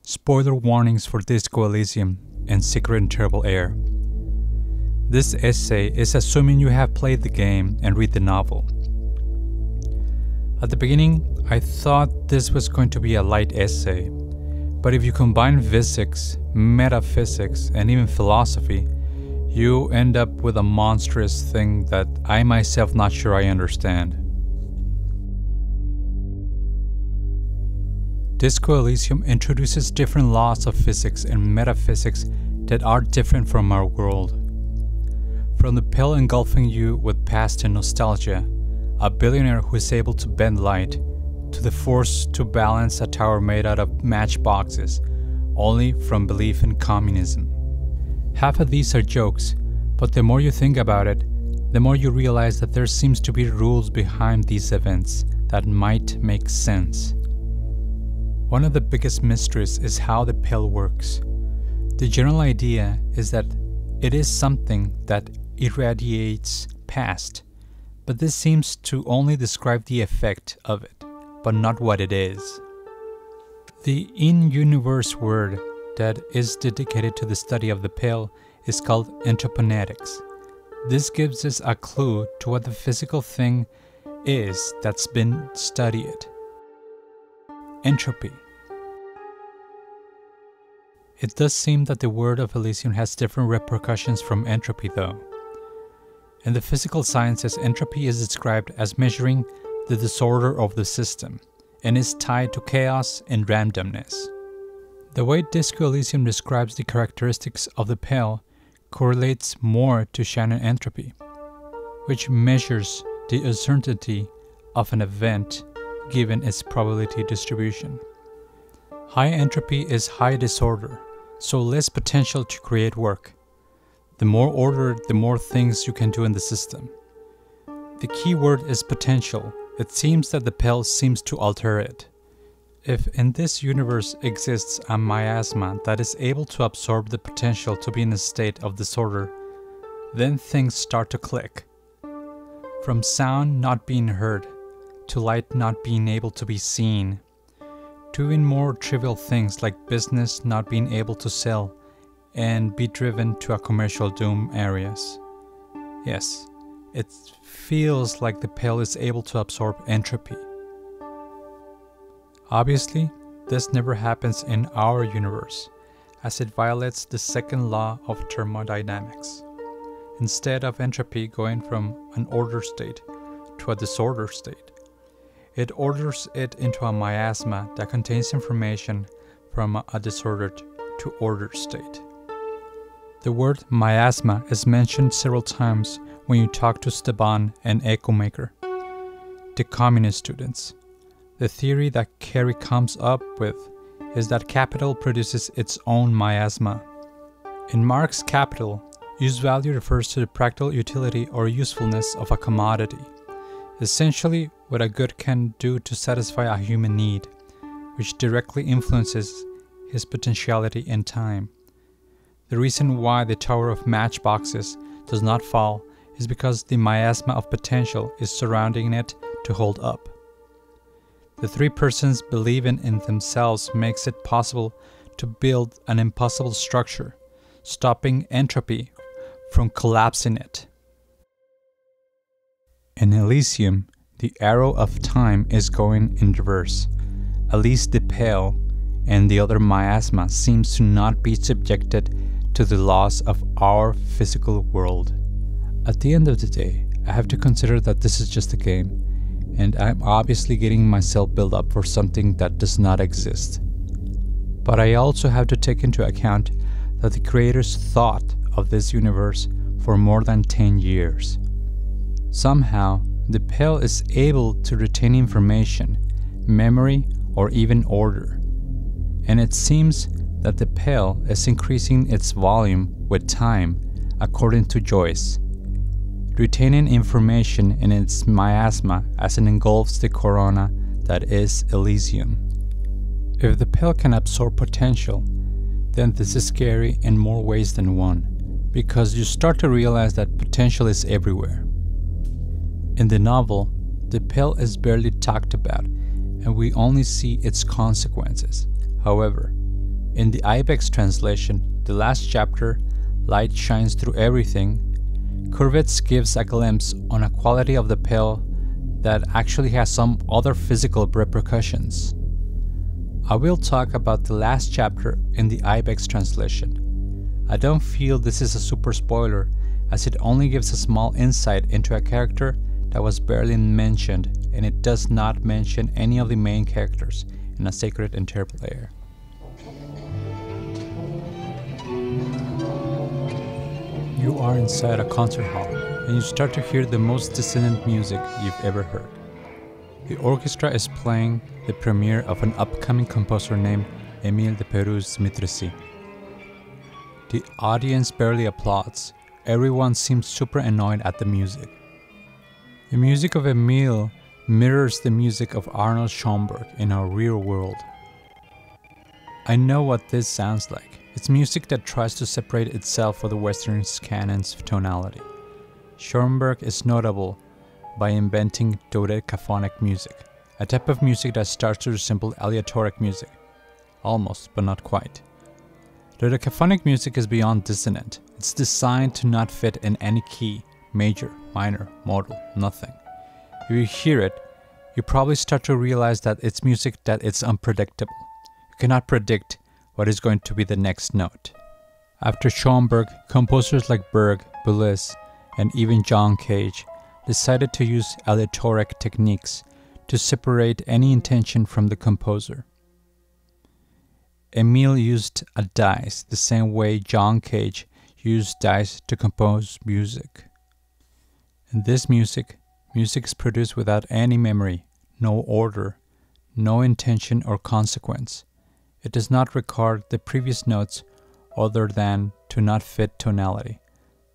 Spoiler warnings for Disco Elysium and Secret and Terrible Air. This essay is assuming you have played the game and read the novel. At the beginning, I thought this was going to be a light essay, but if you combine physics, metaphysics, and even philosophy, you end up with a monstrous thing that I myself not sure I understand. Disco Elysium introduces different laws of physics and metaphysics that are different from our world. From the pill engulfing you with past and nostalgia, a billionaire who is able to bend light, to the force to balance a tower made out of matchboxes, only from belief in communism. Half of these are jokes, but the more you think about it, the more you realize that there seems to be rules behind these events that might make sense. One of the biggest mysteries is how the pill works. The general idea is that it is something that irradiates past, but this seems to only describe the effect of it, but not what it is. The in-universe word that is dedicated to the study of the pill is called entroponetics. This gives us a clue to what the physical thing is that's been studied. Entropy. It does seem that the word of Elysium has different repercussions from entropy though. In the physical sciences, entropy is described as measuring the disorder of the system and is tied to chaos and randomness. The way Disco Elysium describes the characteristics of the pill correlates more to Shannon entropy, which measures the uncertainty of an event given its probability distribution. High entropy is high disorder, so less potential to create work. The more order, the more things you can do in the system. The key word is potential. It seems that the pill seems to alter it. If in this universe exists a miasma that is able to absorb the potential to be in a state of disorder, then things start to click. From sound not being heard, to light not being able to be seen, to even more trivial things like business not being able to sell and be driven to a commercial doom areas. Yes, it feels like the pill is able to absorb entropy. Obviously, this never happens in our universe, as it violates the second law of thermodynamics. Instead of entropy going from an order state to a disorder state, it orders it into a miasma that contains information from a disordered to ordered state. The word miasma is mentioned several times when you talk to Steban and Echo Maker, the communist students. The theory that Carey comes up with is that capital produces its own miasma. In Marx's Capital, use value refers to the practical utility or usefulness of a commodity, essentially what a good can do to satisfy a human need, which directly influences his potentiality in time. The reason why the tower of matchboxes does not fall is because the miasma of potential is surrounding it to hold up. The three persons believing in themselves makes it possible to build an impossible structure, stopping entropy from collapsing it. In Elysium, the arrow of time is going in reverse. At least the pill and the other miasma seems to not be subjected to the laws of our physical world. At the end of the day, I have to consider that this is just a game, and I'm obviously getting myself built up for something that does not exist. But I also have to take into account that the creators thought of this universe for more than 10 years. Somehow, the pill is able to retain information, memory, or even order. And it seems that the pill is increasing its volume with time, according to Joyce, retaining information in its miasma as it engulfs the corona that is Elysium. If the pill can absorb potential, then this is scary in more ways than one, because you start to realize that potential is everywhere. In the novel, the pill is barely talked about, and we only see its consequences. However, In the Ibex translation, the last chapter, Light Shines Through Everything, Kurvitz gives a glimpse on a quality of the pill that actually has some other physical repercussions. I will talk about the last chapter in the Ibex translation. I don't feel this is a super spoiler, as it only gives a small insight into a character that was barely mentioned, and it does not mention any of the main characters in A Sacred Interpolator. You are inside a concert hall, and you start to hear the most dissonant music you've ever heard. The orchestra is playing the premiere of an upcoming composer named Émile de Peyrouse-Mitrici. The audience barely applauds. Everyone seems super annoyed at the music. The music of Émile mirrors the music of Arnold Schoenberg in our real world. I know what this sounds like. It's music that tries to separate itself from the Western canon's tonality. Schoenberg is notable by inventing dodecaphonic music, a type of music that starts to resemble aleatoric music. Almost, but not quite. Dodecaphonic music is beyond dissonant. It's designed to not fit in any key, major, minor, modal, nothing. If you hear it, you probably start to realize that it's music that is unpredictable. You cannot predict what is going to be the next note. After Schoenberg, composers like Berg, Boulez, and even John Cage decided to use aleatoric techniques to separate any intention from the composer. Émile used a dice the same way John Cage used dice to compose music. In this music is produced without any memory, no order, no intention or consequence. It does not record the previous notes other than to not fit tonality,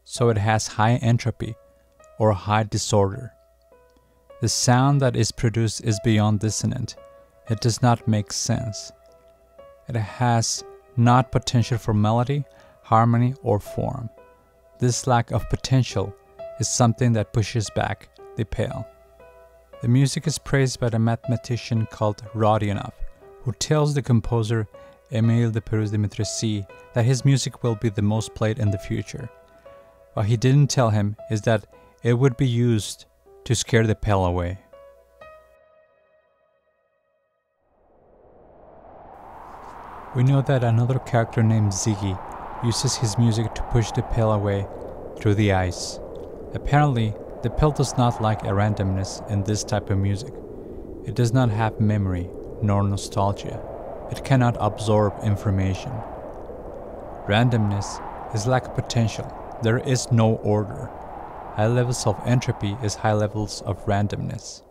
so it has high entropy or high disorder. The sound that is produced is beyond dissonant. It does not make sense. It has not potential for melody, harmony, or form. This lack of potential is something that pushes back the pale. The music is praised by the mathematician called Rodionov, who tells the composer Émile de Peyrouse-Mitrici that his music will be the most played in the future. What he didn't tell him is that it would be used to scare the pale away. We know that another character named Ziggy uses his music to push the pale away through the ice. Apparently, the pale does not like a randomness in this type of music. It does not have memory nor nostalgia. It cannot absorb information. Randomness is lack of potential. There is no order. High levels of entropy is high levels of randomness,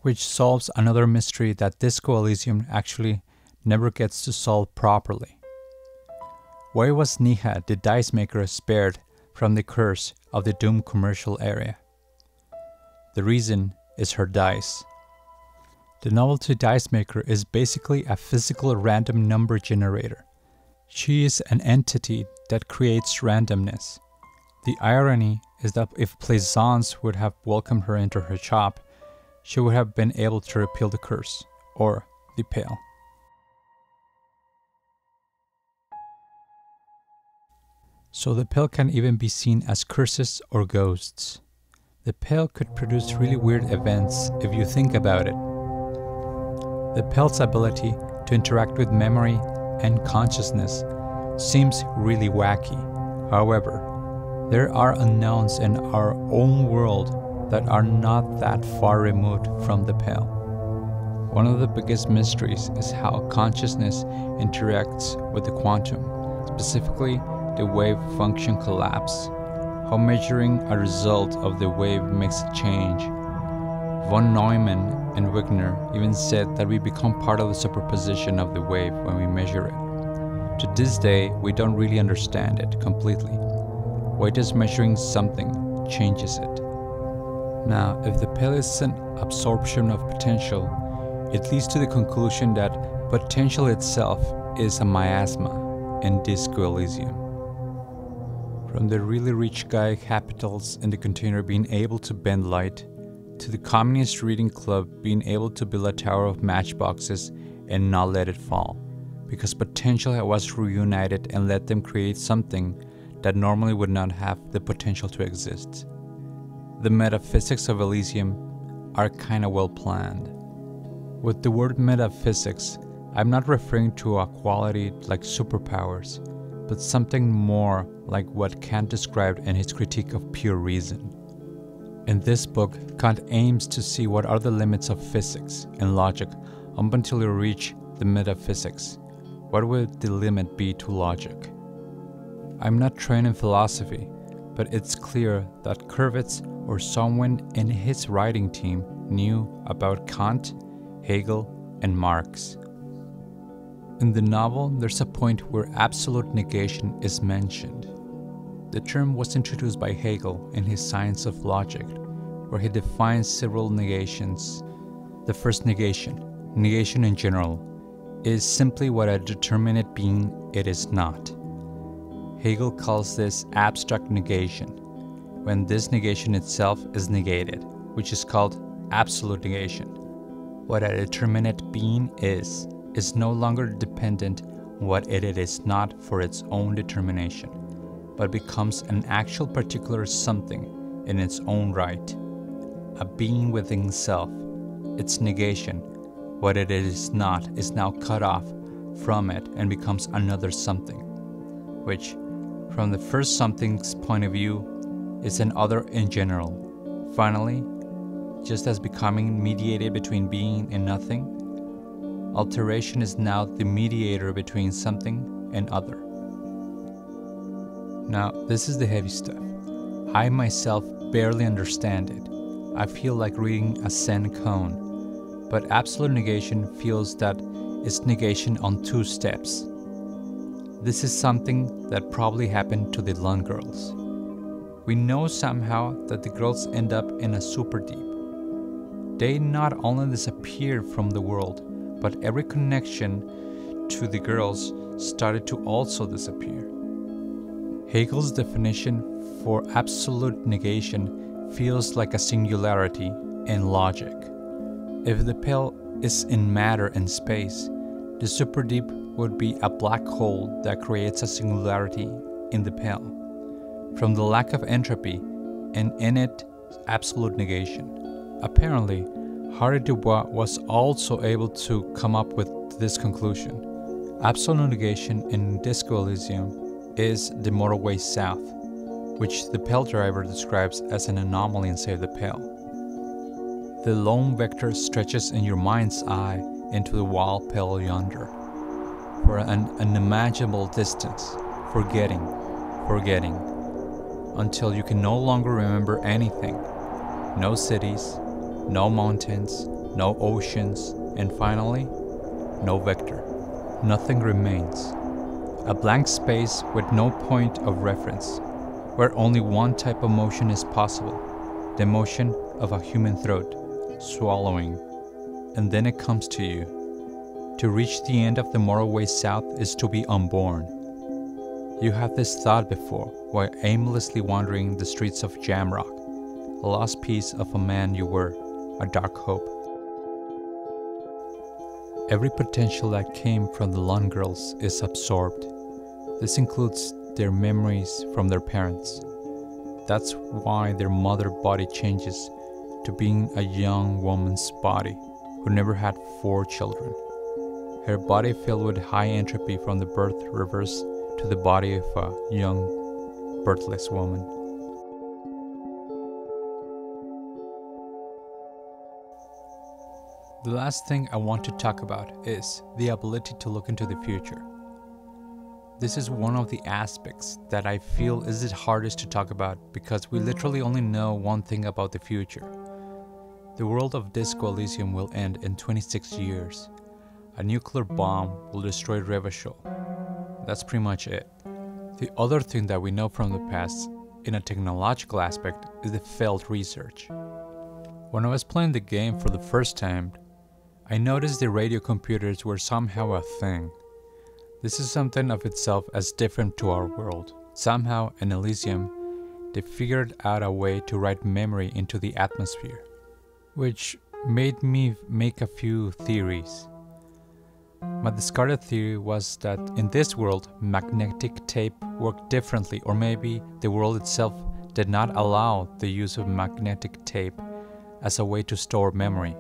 which solves another mystery that Disco Elysium actually never gets to solve properly. Why was Niha, the dice maker, spared from the curse of the doomed commercial area? The reason is her dice. The novelty dice maker is basically a physical random number generator. She is an entity that creates randomness. The irony is that if Plaisance would have welcomed her into her shop, she would have been able to repeal the curse, or the pale. So the pale can even be seen as curses or ghosts. The pale could produce really weird events if you think about it. The pale's ability to interact with memory and consciousness seems really wacky. However, there are unknowns in our own world that are not that far removed from the pale. One of the biggest mysteries is how consciousness interacts with the quantum, specifically the wave function collapse, how measuring a result of the wave makes a change. Von Neumann and Wigner even said that we become part of the superposition of the wave when we measure it. To this day, we don't really understand it completely. Why does measuring something changes it? Now, if the pale is an absorption of potential, it leads to the conclusion that potential itself is a miasma in Disco Elysium. From the really rich guy capitals in the container being able to bend light, to the communist reading club being able to build a tower of matchboxes and not let it fall, because potential was reunited and let them create something that normally would not have the potential to exist. The metaphysics of Elysium are kinda well planned. With the word metaphysics, I'm not referring to a quality like superpowers, but something more like what Kant described in his critique of pure reason. In this book, Kant aims to see what are the limits of physics and logic up until you reach the metaphysics. What would the limit be to logic? I'm not trained in philosophy, but it's clear that Kurvitz or someone in his writing team knew about Kant, Hegel, and Marx. In the novel, there's a point where absolute negation is mentioned. The term was introduced by Hegel in his Science of Logic, where he defines several negations. The first negation in general, is simply what a determinate being it is not. Hegel calls this abstract negation, when this negation itself is negated, which is called absolute negation. What a determinate being is no longer dependent on what it is not for its own determination, but becomes an actual particular something in its own right, a being within self. Its negation, what it is not, is now cut off from it and becomes another something, which, from the first something's point of view, is an other in general. Finally, just as becoming mediated between being and nothing, alteration is now the mediator between something and other. Now, this is the heavy stuff. I myself barely understand it. I feel like reading a Zen koan, but absolute negation feels that it's negation on two steps. This is something that probably happened to the Lund girls. We know somehow that the girls end up in a super deep. They not only disappear from the world, but every connection to the girls started to also disappear. Hegel's definition for absolute negation feels like a singularity in logic. If the pale is in matter and space, the superdeep would be a black hole that creates a singularity in the pale, from the lack of entropy and in it absolute negation. Apparently, Harry Dubois was also able to come up with this conclusion. Absolute negation in Disco Elysium is the motorway south, which the Pale driver describes as an anomaly inside the Pale. The lone vector stretches in your mind's eye into the wild Pale yonder, for an unimaginable distance, forgetting, until you can no longer remember anything. No cities, no mountains, no oceans, and finally, no vector. Nothing remains. A blank space with no point of reference, where only one type of motion is possible, the motion of a human throat, swallowing. And then it comes to you. To reach the end of the motorway south is to be unborn. You had this thought before, while aimlessly wandering the streets of Jamrock, a lost piece of a man you were, a dark hope. Every potential that came from the Lund girls is absorbed. This includes their memories from their parents. That's why their mother body changes to being a young woman's body who never had 4 children. Her body filled with high entropy from the birth reversed to the body of a young, birthless woman. The last thing I want to talk about is the ability to look into the future. This is one of the aspects that I feel is the hardest to talk about because we literally only know one thing about the future. The world of Disco Elysium will end in 26 years. A nuclear bomb will destroy Revachol. That's pretty much it. The other thing that we know from the past, in a technological aspect, is the failed research. When I was playing the game for the first time, I noticed the radio computers were somehow a thing. This is something of itself as different to our world. Somehow, in Elysium, they figured out a way to write memory into the atmosphere, which made me make a few theories. My discarded theory was that in this world, magnetic tape worked differently, or maybe the world itself did not allow the use of magnetic tape as a way to store memory.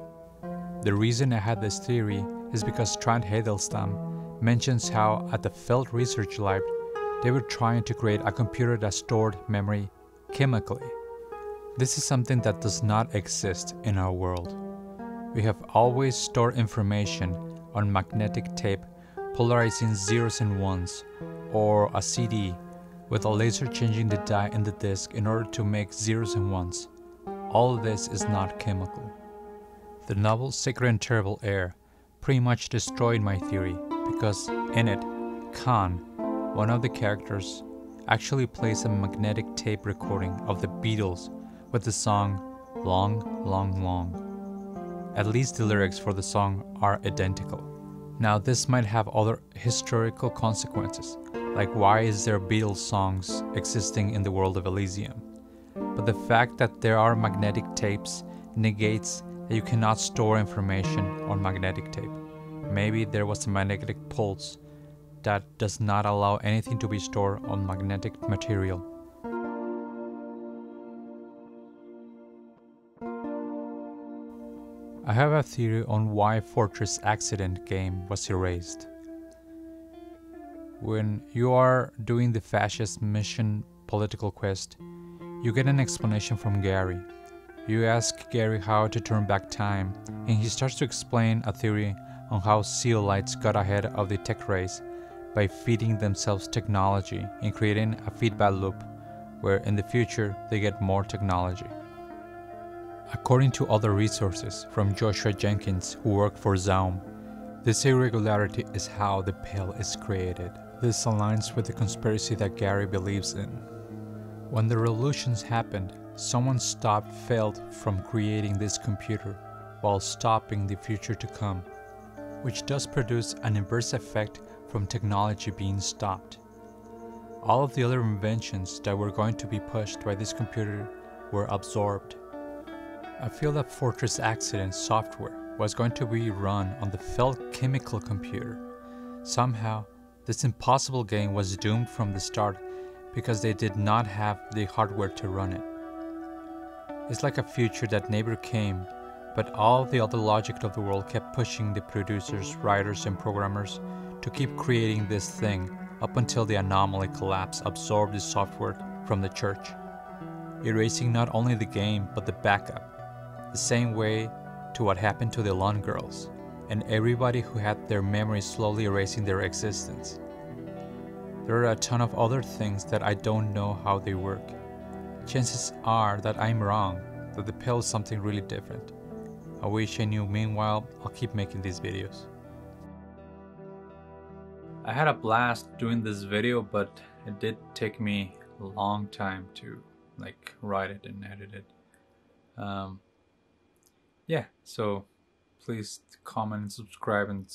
The reason I had this theory is because Strand Hedelstam mentions how at the Felt Research Lab they were trying to create a computer that stored memory chemically. This is something that does not exist in our world. We have always stored information on magnetic tape polarizing zeros and ones, or a CD with a laser changing the dye in the disc in order to make zeros and ones. All of this is not chemical. The novel Sacred and Terrible Air pretty much destroyed my theory because in it, Khan, one of the characters, actually plays a magnetic tape recording of the Beatles with the song Long, Long, Long. At least the lyrics for the song are identical. Now this might have other historical consequences, like why is there Beatles songs existing in the world of Elysium? But the fact that there are magnetic tapes negates that you cannot store information on magnetic tape. Maybe there was a magnetic pulse that does not allow anything to be stored on magnetic material. I have a theory on why Fortress Accident game was erased. When you are doing the fascist mission political quest, you get an explanation from Gary. You ask Gary how to turn back time, and he starts to explain a theory on how zeolites got ahead of the tech race by feeding themselves technology and creating a feedback loop where in the future they get more technology. According to other resources from Joshua Jenkins, who worked for Zaum, this irregularity is how the pill is created. This aligns with the conspiracy that Gary believes in. When the revolutions happened, someone failed from creating this computer while stopping the future to come, which does produce an inverse effect from technology being stopped. All of the other inventions that were going to be pushed by this computer were absorbed. I feel that Fortress Accident software was going to be run on the Felt chemical computer. Somehow, this impossible game was doomed from the start because they did not have the hardware to run it. It's like a future that never came, but all the other logic of the world kept pushing the producers, writers, and programmers to keep creating this thing up until the anomaly collapse absorbed the software from the church, erasing not only the game but the backup. The same way to what happened to the Lund girls, and everybody who had their memories slowly erasing their existence. There are a ton of other things that I don't know how they work. Chances are that I'm wrong, that the pill is something really different. I wish I knew. Meanwhile, I'll keep making these videos. I had a blast doing this video, but it did take me a long time to write it and edit it. Yeah, so please comment and subscribe and